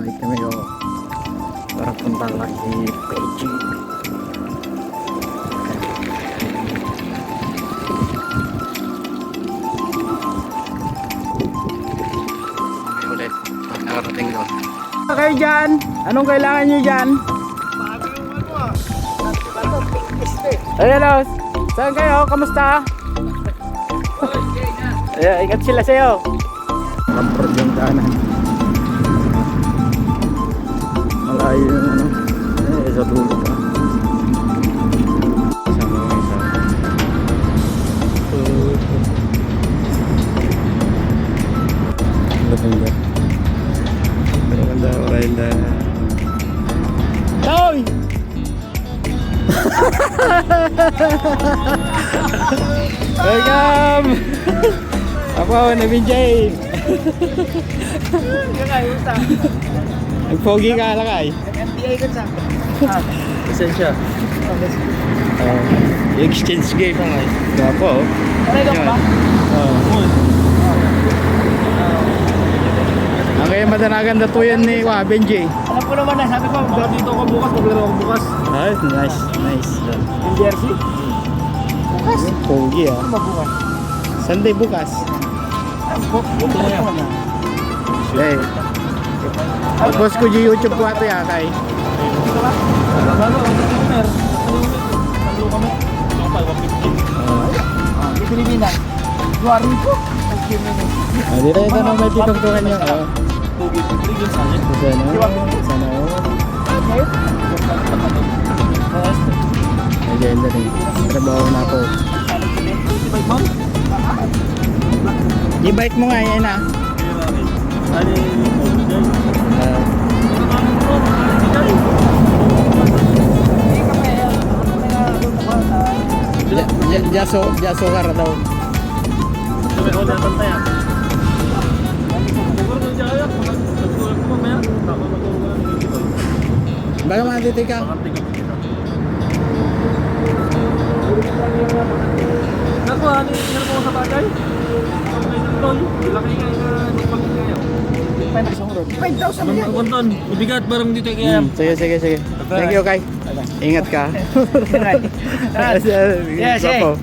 Balik kami o. Para punta lang si Beijing. Ulit. Nakarating doon. Okay dyan. Anong kailangan nyo dyan? Ayan o. Saan kayo? Kamusta? Ayan, ingat sila sa'yo. Ramprod yung daanan. Malayo yung ano. Sa dulo pa. Sama ko isa. Maganda. Maganda. Maganda. Toy! Welcome! Ako, Navin Jay. Nag-pogi ka lakay. MBA ko sa. Pasensya. Exchange game pa nga. Gapo oh. Aray ka ba? Ang kaya madanagan na to yan ni Benji. Alam ko naman na, sabi ko, dito ako bukas, maglaro ako bukas. Ay, nice, nice. Yung jersey? Bukas? Pogi ah. Ano ba bukas? Sunday bukas. Bukas naman na. Okay. Post ko yung YouTube ko ato ya kay. Dito ba? Ano, ano kami? Di Pilipinas. Duwarin ko. Dito ito na may pitungtungan niya. Sana oh. Agenda rin. Trabaho na ako. I-bike mo nga yan ah. Jaso ka daw. Baka matiti ka. Naku, ano yung ko sa bagay? Laki nga na 5,000 yan. Konton, mabigat barang dito kaya. Sige, sige, sige. Thank you, Kay. Ingat ka. Yes, yes. Guwapo.